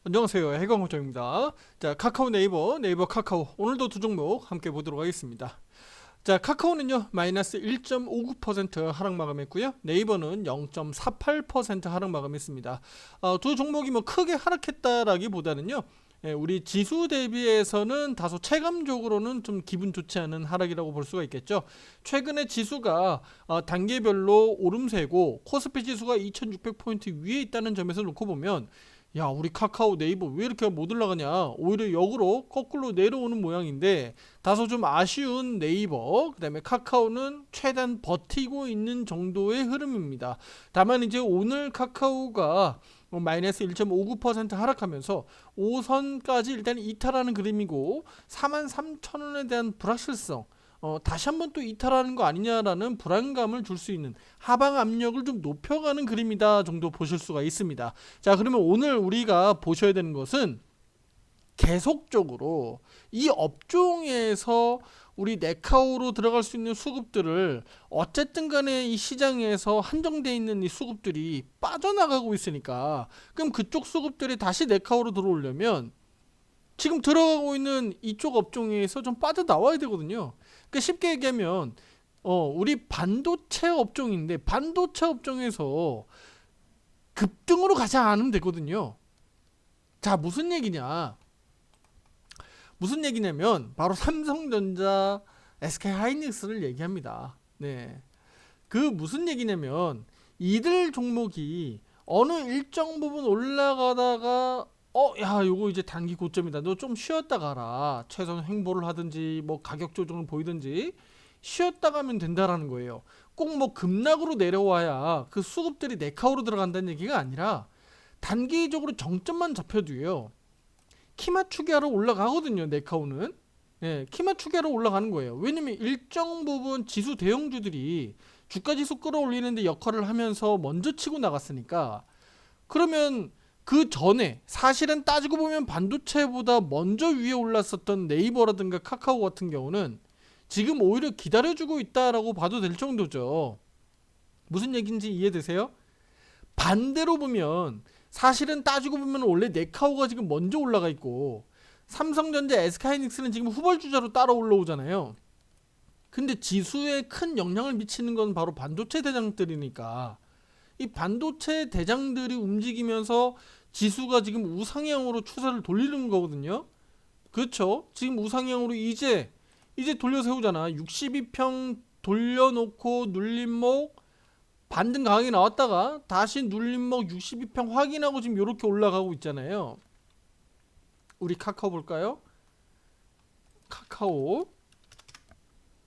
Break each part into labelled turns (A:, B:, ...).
A: 안녕하세요, 해광호정입니다. 자, 카카오 네이버 카카오 오늘도 두 종목 함께 보도록 하겠습니다. 자, 카카오는요 마이너스 1.59% 하락 마감했고요, 네이버는 0.48% 하락 마감했습니다. 두 종목이 뭐 크게 하락했다라기보다는요, 우리 지수 대비해서는 다소 체감적으로는 좀 기분 좋지 않은 하락이라고 볼 수가 있겠죠. 최근에 지수가 단계별로 오름세고 코스피 지수가 2600포인트 위에 있다는 점에서 놓고 보면, 야, 우리 카카오 네이버 왜 이렇게 못 올라가냐, 오히려 역으로 거꾸로 내려오는 모양인데, 다소 좀 아쉬운 네이버, 그 다음에 카카오는 최대한 버티고 있는 정도의 흐름입니다. 다만 이제 오늘 카카오가 마이너스 1.59% 하락하면서 5선까지 일단 이탈하는 그림이고, 43,000원에 대한 불확실성, 다시 한번 또 이탈하는 거 아니냐라는 불안감을 줄 수 있는 하방 압력을 좀 높여가는 그림이다 정도 보실 수가 있습니다. 자, 그러면 오늘 우리가 보셔야 되는 것은 계속적으로 이 업종에서 우리 네카오로 들어갈 수 있는 수급들을, 어쨌든 간에 이 시장에서 한정되어 있는 이 수급들이 빠져나가고 있으니까, 그럼 그쪽 수급들이 다시 네카오로 들어오려면 지금 들어가고 있는 이쪽 업종에서 좀 빠져나와야 되거든요. 그러니까 쉽게 얘기하면 우리 반도체 업종인데, 반도체 업종에서 급등으로 가지 않으면 되거든요. 자, 무슨 얘기냐면 바로 삼성전자, SK하이닉스를 얘기합니다. 네. 그 무슨 얘기냐면, 이들 종목이 어느 일정 부분 올라가다가 야, 요거 이제 단기 고점이다, 너 좀 쉬었다 가라, 최선 횡보를 하든지 뭐 가격 조정을 보이든지 쉬었다 가면 된다라는 거예요. 꼭 뭐 급락으로 내려와야 그 수급들이 네카오로 들어간다는 얘기가 아니라, 단기적으로 정점만 잡혀도요 키 맞추기하러 올라가거든요, 네카오는. 예, 키 맞추기하러 올라가는 거예요. 왜냐면 일정 부분 지수 대형주들이 주가 지수 끌어올리는데 역할을 하면서 먼저 치고 나갔으니까, 그러면 그 전에 사실은 따지고 보면 반도체보다 먼저 위에 올랐었던 네이버라든가 카카오 같은 경우는 지금 오히려 기다려주고 있다라고 봐도 될 정도죠. 무슨 얘기인지 이해되세요? 반대로 보면, 사실은 따지고 보면 원래 네카오가 지금 먼저 올라가 있고, 삼성전자, SK하이닉스는 지금 후발주자로 따라 올라오잖아요. 근데 지수에 큰 영향을 미치는 건 바로 반도체 대장들이니까, 이 반도체 대장들이 움직이면서 지수가 지금 우상향으로 추세를 돌리는 거거든요. 그렇죠? 지금 우상향으로 이제 돌려 세우잖아. 62평 돌려놓고 눌림목 반등 강하게 나왔다가 다시 눌림목 62평 확인하고 지금 이렇게 올라가고 있잖아요. 우리 카카오 볼까요? 카카오.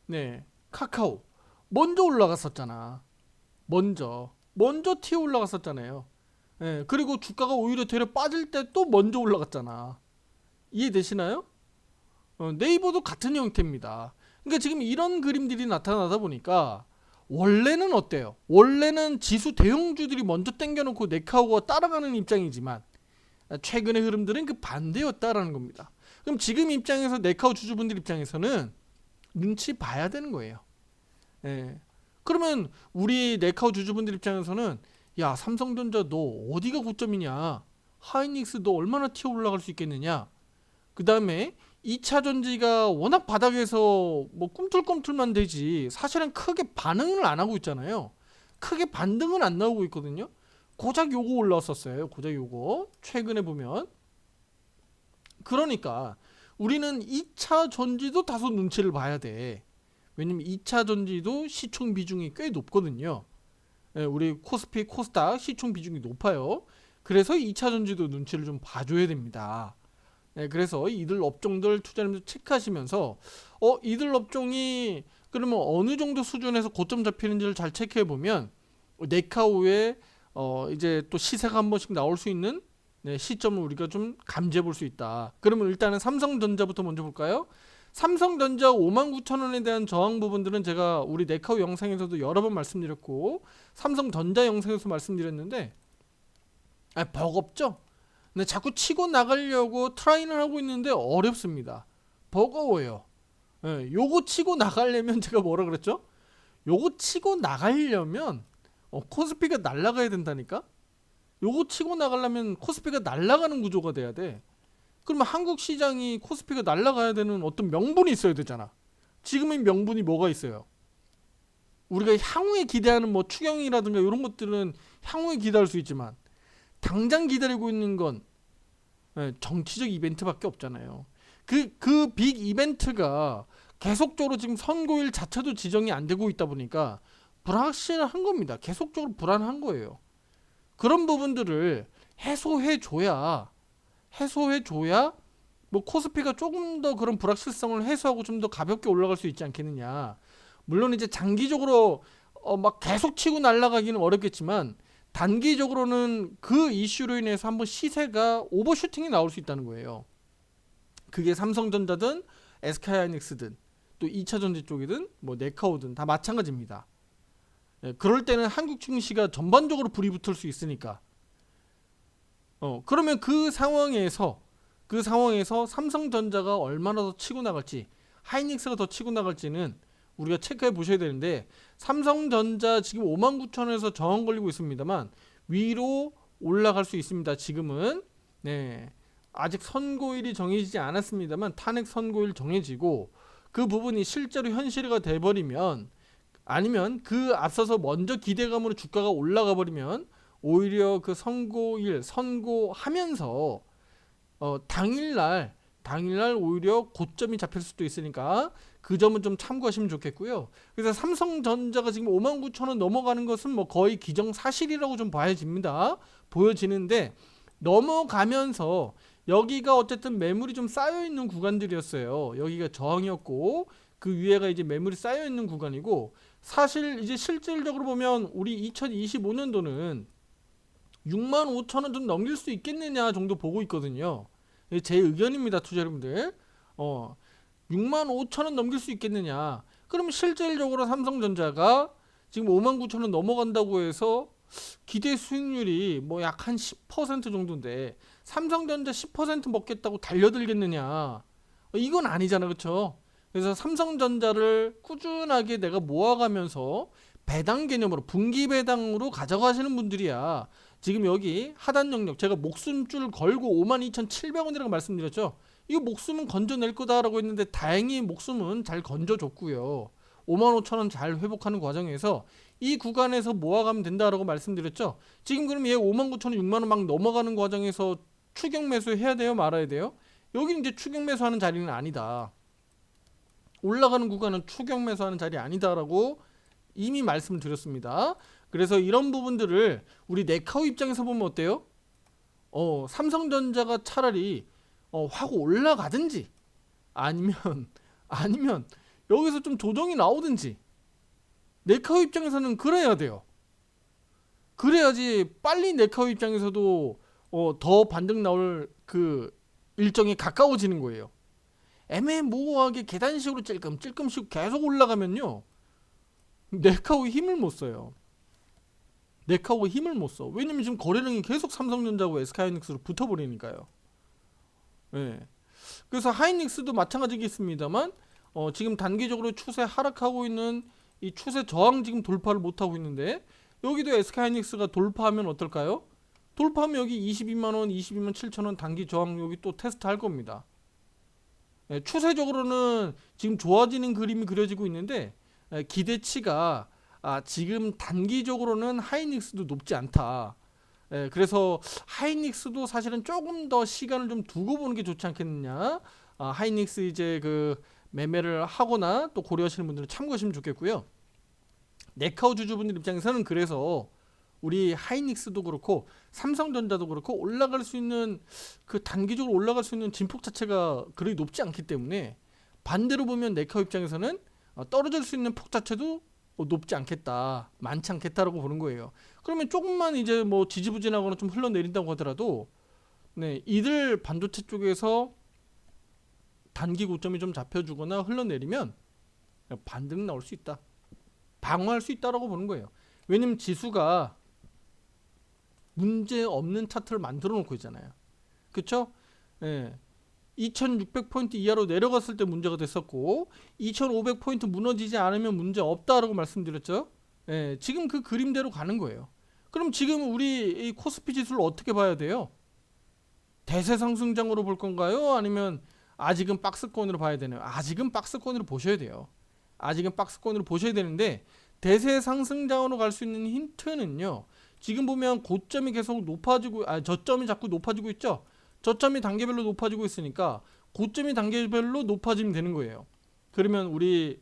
A: 네, 카카오 먼저 올라갔었잖아. 먼저 튀어 올라갔었잖아요. 예, 그리고 주가가 오히려 되려 빠질 때 또 먼저 올라갔잖아. 이해되시나요? 네이버도 같은 형태입니다. 그러니까 지금 이런 그림들이 나타나다 보니까, 원래는 어때요? 원래는 지수 대형주들이 먼저 땡겨놓고 네카오가 따라가는 입장이지만, 최근의 흐름들은 그 반대였다라는 겁니다. 그럼 지금 입장에서 네카오 주주분들 입장에서는 눈치 봐야 되는 거예요. 예. 그러면 우리 네카오 주주분들 입장에서는, 야, 삼성전자 너 어디가 고점이냐, 하이닉스 너 얼마나 튀어 올라갈 수 있겠느냐, 그 다음에 2차 전지가 워낙 바닥에서 뭐 꿈틀꿈틀만 되지 사실은 크게 반응을 안 하고 있잖아요. 크게 반등은 안 나오고 있거든요. 고작 요거 올라왔었어요. 고작 요거 최근에 보면. 그러니까 우리는 2차 전지도 다소 눈치를 봐야 돼. 왜냐면 2차 전지도 시총 비중이 꽤 높거든요. 예, 우리 코스피 코스닥 시총 비중이 높아요. 그래서 2차 전지도 눈치를 좀 봐줘야 됩니다. 네, 그래서 이들 업종들 투자하면서 체크하시면서, 이들 업종이 그러면 어느 정도 수준에서 고점 잡히는지를 잘 체크해 보면, 네카오에 이제 또 시세가 한 번씩 나올 수 있는, 네, 시점을 우리가 좀 감지해 볼 수 있다. 그러면 일단은 삼성전자부터 먼저 볼까요? 삼성전자 59,000원에 대한 저항 부분들은 제가 우리 네카오 영상에서도 여러 번 말씀드렸고, 삼성전자 영상에서 말씀드렸는데, 버겁죠? 근데 자꾸 치고 나가려고 트라이는 하고 있는데 어렵습니다. 버거워요. 예, 요거 치고 나가려면 제가 뭐라 그랬죠? 요거 치고 나가려면 코스피가 날아가야 된다니까? 요거 치고 나가려면 코스피가 날아가는 구조가 돼야 돼. 그러면 한국 시장이 코스피가 날아가야 되는 어떤 명분이 있어야 되잖아. 지금의 명분이 뭐가 있어요? 우리가 향후에 기대하는 뭐 추경이라든가 이런 것들은 향후에 기대할 수 있지만 당장 기다리고 있는 건 정치적 이벤트밖에 없잖아요. 그 빅 이벤트가 계속적으로 지금 선고일 자체도 지정이 안 되고 있다 보니까 불확실한 겁니다. 계속적으로 불안한 거예요. 그런 부분들을 해소해 줘야 뭐 코스피가 조금 더 그런 불확실성을 해소하고 좀 더 가볍게 올라갈 수 있지 않겠느냐. 물론 이제 장기적으로 막 계속 치고 날아가기는 어렵겠지만 단기적으로는 그 이슈로 인해서 한번 시세가 오버슈팅이 나올 수 있다는 거예요. 그게 삼성전자든 SK하이닉스든 또 2차전지 쪽이든 뭐 네카오든 다 마찬가지입니다. 그럴 때는 한국 증시가 전반적으로 불이 붙을 수 있으니까 그러면 그 상황에서 삼성전자가 얼마나 더 치고 나갈지 하이닉스가 더 치고 나갈지는 우리가 체크해 보셔야 되는데 삼성전자 지금 59,000원에서 저항 걸리고 있습니다만 위로 올라갈 수 있습니다. 지금은 아직 선고일이 정해지지 않았습니다만 탄핵 선고일 정해지고 그 부분이 실제로 현실화가 돼버리면 아니면 그 앞서서 먼저 기대감으로 주가가 올라가 버리면 오히려 그 선고일 선고하면서 당일날 오히려 고점이 잡힐 수도 있으니까 그 점은 좀 참고하시면 좋겠고요. 그래서 삼성전자가 지금 59,000원 넘어가는 것은 뭐 거의 기정사실이라고 좀 보여지는데 넘어가면서 여기가 어쨌든 매물이 좀 쌓여있는 구간들이었어요. 여기가 저항이었고 그 위에가 이제 매물이 쌓여있는 구간이고 사실 이제 실질적으로 보면 우리 2025년도는 65,000원 좀 넘길 수 있겠느냐 정도 보고 있거든요. 제 의견입니다, 투자 여러분들. 65,000원 넘길 수 있겠느냐. 그럼 실질적으로 삼성전자가 지금 59,000원 넘어간다고 해서 기대 수익률이 뭐 약 한 10% 정도인데 삼성전자 10% 먹겠다고 달려들겠느냐. 이건 아니잖아, 그렇죠? 그래서 삼성전자를 꾸준하게 내가 모아가면서 배당 개념으로 분기 배당으로 가져가시는 분들이야. 지금 여기 하단 영역 제가 목숨줄 걸고 52,700원이라고 말씀드렸죠. 이거 목숨은 건져낼 거다라고 했는데 다행히 목숨은 잘 건져줬고요. 55,000원 잘 회복하는 과정에서 이 구간에서 모아가면 된다라고 말씀드렸죠. 지금 그럼 얘 59,000원 6만원 막 넘어가는 과정에서 추격 매수 해야 돼요, 말아야 돼요? 여기는 이제 추격 매수하는 자리는 아니다. 올라가는 구간은 추격 매수하는 자리 아니다라고 이미 말씀을 드렸습니다. 그래서 이런 부분들을 우리 네카오 입장에서 보면 어때요? 삼성전자가 차라리 확 올라가든지 아니면 여기서 좀 조정이 나오든지 네카오 입장에서는 그래야 돼요. 그래야지 빨리 네카오 입장에서도 더 반등 나올 그 일정이 가까워지는 거예요. 애매모호하게 계단식으로 찔끔찔끔씩 계속 올라가면요 네카오 힘을 못 써요. 네카오가 힘을 못 써. 왜냐면 지금 거래량이 계속 삼성전자고 SK하이닉스로 붙어버리니까요. 그래서 하이닉스도 마찬가지겠습니다만 지금 단기적으로 추세 하락하고 있는 이 추세 저항 지금 돌파를 못하고 있는데 여기도 SK하이닉스가 돌파하면 어떨까요? 돌파하면 여기 22만원 22만 7천원 단기 저항 여기 또 테스트 할 겁니다. 추세적으로는 지금 좋아지는 그림이 그려지고 있는데 기대치가 지금 단기적으로는 하이닉스도 높지 않다. 그래서 하이닉스도 사실은 조금 더 시간을 좀 두고 보는 게 좋지 않겠느냐. 하이닉스 이제 그 매매를 하거나 또 고려하시는 분들은 참고하시면 좋겠고요. 네카오 주주분들 입장에서는 그래서 우리 하이닉스도 그렇고 삼성전자도 그렇고 올라갈 수 있는 그 단기적으로 올라갈 수 있는 진폭 자체가 그리 높지 않기 때문에 반대로 보면 네카오 입장에서는 떨어질 수 있는 폭 자체도 높지 않겠다, 많지 않겠다라고 보는 거예요. 그러면 조금만 이제 뭐 지지부진하거나 좀 흘러내린다고 하더라도 이들 반도체 쪽에서 단기 고점이 좀 잡혀주거나 흘러내리면 반등 나올 수 있다, 방어할 수 있다라고 보는 거예요. 왜냐면 지수가 문제 없는 차트를 만들어 놓고 있잖아요. 그쵸? 2600포인트 이하로 내려갔을 때 문제가 됐었고 2500포인트 무너지지 않으면 문제 없다라고 말씀드렸죠. 지금 그 그림대로 가는 거예요. 그럼 지금 우리 이 코스피 지수를 어떻게 봐야 돼요? 대세 상승장으로 볼 건가요? 아니면 아직은 박스권으로 봐야 되나요? 아직은 박스권으로 보셔야 돼요. 아직은 박스권으로 보셔야 되는데 대세 상승장으로 갈 수 있는 힌트는요. 지금 보면 고점이 계속 높아지고 저점이 자꾸 높아지고 있죠. 저점이 단계별로 높아지고 있으니까 고점이 단계별로 높아지면 되는 거예요. 그러면 우리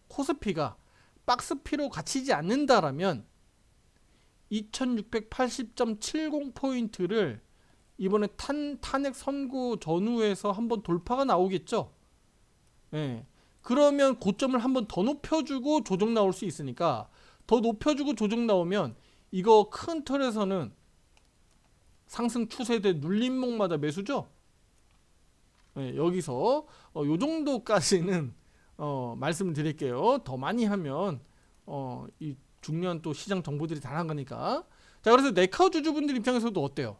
A: 코스피가 박스피로 갇히지 않는다라면 2680.70포인트를 이번에 탄핵 선고 전후에서 한번 돌파가 나오겠죠. 예. 그러면 고점을 한번 더 높여주고 조정 나올 수 있으니까 더 높여주고 조정 나오면 이거 큰 틀에서는 상승 추세대 눌림목마다 매수죠. 예, 여기서 요 정도까지는 말씀을 드릴게요. 더 많이 하면 이 중요한 또 시장 정보들이 다 나가니까. 자, 그래서 네카우 주주분들 입장에서도 어때요?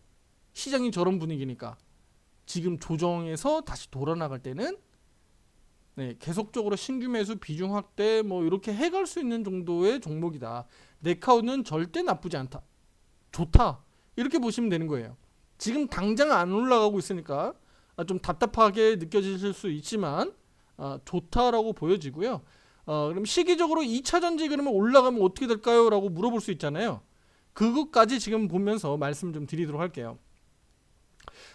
A: 시장이 저런 분위기니까 지금 조정에서 다시 돌아나갈 때는 네, 계속적으로 신규 매수 비중 확대 뭐 이렇게 해갈 수 있는 정도의 종목이다. 네카우는 절대 나쁘지 않다. 좋다. 이렇게 보시면 되는 거예요. 지금 당장 안 올라가고 있으니까 좀 답답하게 느껴지실 수 있지만 좋다라고 보여지고요. 그럼 시기적으로 2차전지 그러면 올라가면 어떻게 될까요? 라고 물어볼 수 있잖아요. 그것까지 지금 보면서 말씀 좀 드리도록 할게요.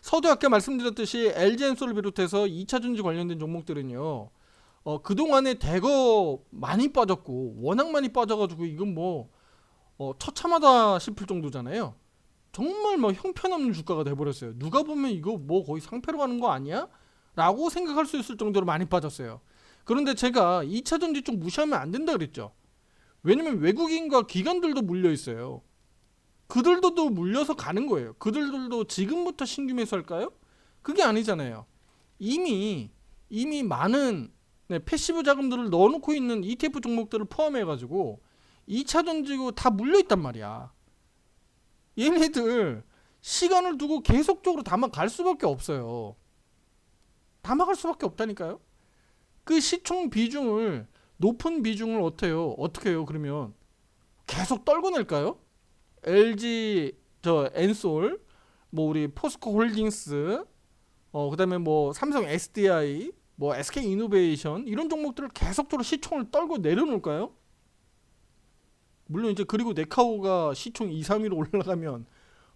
A: 서두 아까 말씀드렸듯이 LG엔솔을 비롯해서 2차전지 관련된 종목들은요. 그동안에 대거 많이 빠졌고 워낙 많이 빠져가지고 이건 뭐 처참하다 싶을 정도잖아요. 정말 뭐 형편없는 주가가 돼버렸어요. 누가 보면 이거 뭐 거의 상패로 가는 거 아니야? 라고 생각할 수 있을 정도로 많이 빠졌어요. 그런데 제가 2차전지 쪽 무시하면 안 된다 그랬죠. 왜냐면 외국인과 기관들도 물려 있어요. 그들도 또 물려서 가는 거예요. 그들도 지금부터 신규 매수할까요? 그게 아니잖아요. 이미 많은 패시브 자금들을 넣어놓고 있는 ETF 종목들을 포함해가지고 2차전지고 다 물려있단 말이야. 얘네들 시간을 두고 계속적으로 담아갈 수밖에 없어요. 담아갈 수밖에 없다니까요. 그 시총 비중을 높은 비중을 어떻게 해요? 그러면 계속 떨고 낼까요? LG 엔솔 뭐 우리 포스코 홀딩스 그다음에 뭐 삼성 SDI 뭐 SK 이노베이션 이런 종목들을 계속적으로 시총을 떨고 내려놓을까요? 물론 이제 그리고 네카오가 시총 2, 3위로 올라가면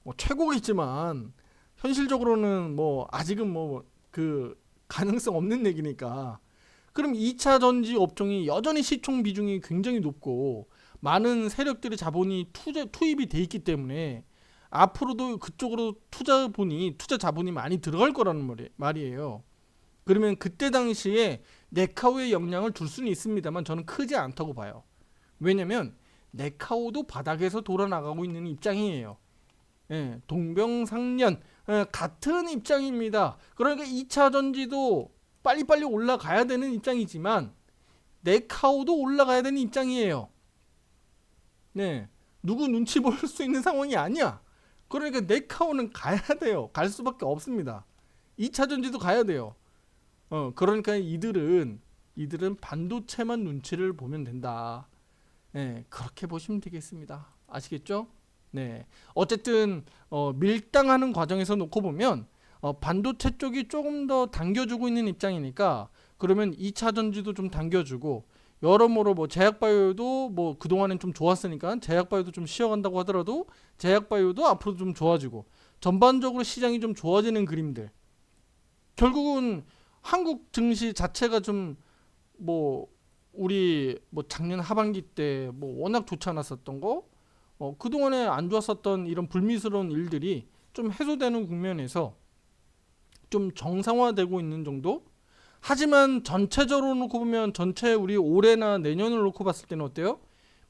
A: 뭐 최고겠지만 현실적으로는 뭐 아직은 뭐 그 가능성 없는 얘기니까. 그럼 2차 전지 업종이 여전히 시총 비중이 굉장히 높고 많은 세력들의 자본이 투입이 돼 있기 때문에 앞으로도 그쪽으로 투자 자본이 많이 들어갈 거라는 말이에요. 그러면 그때 당시에 네카오의 영향을 줄 수는 있습니다만 저는 크지 않다고 봐요. 왜냐면 네카오도 바닥에서 돌아나가고 있는 입장이에요. 예, 동병상련 같은 입장입니다. 그러니까 2차 전지도 빨리빨리 올라가야 되는 입장이지만 네카오도 올라가야 되는 입장이에요. 네, 누구 눈치 볼 수 있는 상황이 아니야. 그러니까 네카오는 가야 돼요. 갈 수밖에 없습니다. 2차 전지도 가야 돼요. 그러니까 이들은 반도체만 눈치를 보면 된다. 네, 그렇게 보시면 되겠습니다. 아시겠죠? 네, 어쨌든 밀당하는 과정에서 놓고 보면 반도체 쪽이 조금 더 당겨주고 있는 입장이니까 그러면 2차 전지도 좀 당겨주고 여러모로 뭐 제약바이오도 뭐 그동안엔 좀 좋았으니까 제약바이오도 좀 쉬어간다고 하더라도 제약바이오도 앞으로 좀 좋아지고 전반적으로 시장이 좀 좋아지는 그림들. 결국은 한국 증시 자체가 좀 뭐 우리 뭐 작년 하반기 때 뭐 워낙 좋지 않았었던 거 그동안에 안 좋았었던 이런 불미스러운 일들이 좀 해소되는 국면에서 좀 정상화되고 있는 정도? 하지만 전체적으로 놓고 보면 전체 우리 올해나 내년을 놓고 봤을 때는 어때요?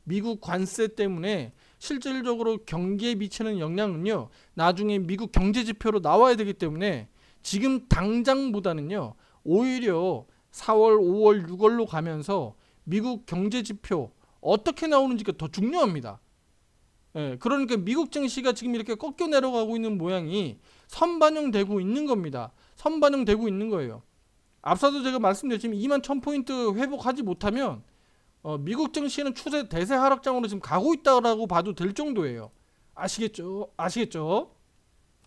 A: 미국 관세 때문에 실질적으로 경기에 미치는 영향은요. 나중에 미국 경제 지표로 나와야 되기 때문에 지금 당장보다는요. 오히려 4월, 5월, 6월로 가면서 미국 경제 지표 어떻게 나오는지가 더 중요합니다. 예, 그러니까 미국 증시가 지금 이렇게 꺾여 내려가고 있는 모양이 선반영되고 있는 겁니다. 선반영되고 있는 거예요. 앞서도 제가 말씀드렸지만 21,000포인트 회복하지 못하면 미국 증시는 추세 대세 하락장으로 지금 가고 있다라고 봐도 될 정도예요. 아시겠죠?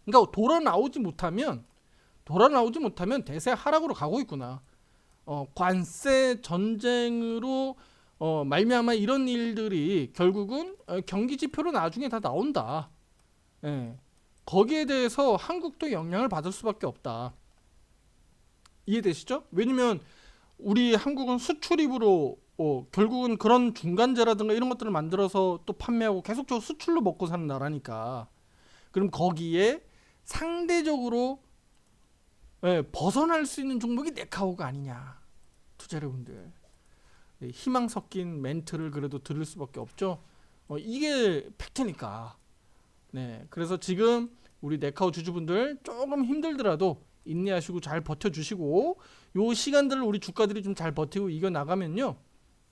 A: 그러니까 돌아 나오지 못하면 대세 하락으로 가고 있구나. 관세 전쟁으로 말미암아 이런 일들이 결국은 경기 지표로 나중에 다 나온다. 예. 거기에 대해서 한국도 영향을 받을 수밖에 없다. 이해되시죠? 왜냐면 우리 한국은 수출입으로 결국은 그런 중간재라든가 이런 것들을 만들어서 또 판매하고 계속적으로 수출로 먹고 사는 나라니까. 그럼 거기에 상대적으로 벗어날 수 있는 종목이 네카오가 아니냐. 투자자분들. 희망 섞인 멘트를 그래도 들을 수밖에 없죠. 이게 팩트니까. 네, 그래서 지금 우리 네카오 주주분들 조금 힘들더라도 인내하시고 잘 버텨주시고 요 시간들을 우리 주가들이 좀 잘 버티고 이겨 나가면요.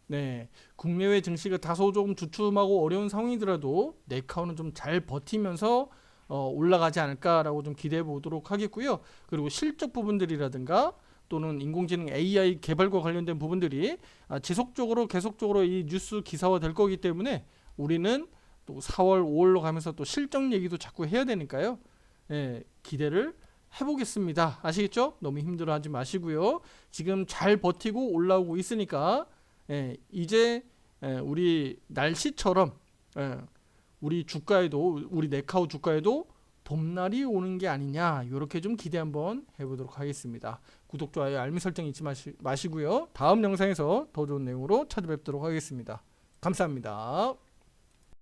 A: 네, 국내외 증시가 다소 좀 주춤하고 어려운 상황이더라도 네카오는 좀 잘 버티면서 올라가지 않을까라고 좀 기대해 보도록 하겠고요. 그리고 실적 부분들이라든가 또는 인공지능 AI 개발과 관련된 부분들이 지속적으로 계속적으로 이 뉴스 기사화 될 거기 때문에 우리는 또 4월, 5월로 가면서 또 실적 얘기도 자꾸 해야 되니까요. 기대를 해보겠습니다. 아시겠죠? 너무 힘들어하지 마시고요. 지금 잘 버티고 올라오고 있으니까 이제 우리 날씨처럼 우리 주가에도 우리 네카오 주가에도 봄날이 오는 게 아니냐 이렇게 좀 기대 한번 해보도록 하겠습니다. 구독, 좋아요, 알림 설정 잊지 마시고요. 다음 영상에서 더 좋은 내용으로 찾아뵙도록 하겠습니다. 감사합니다.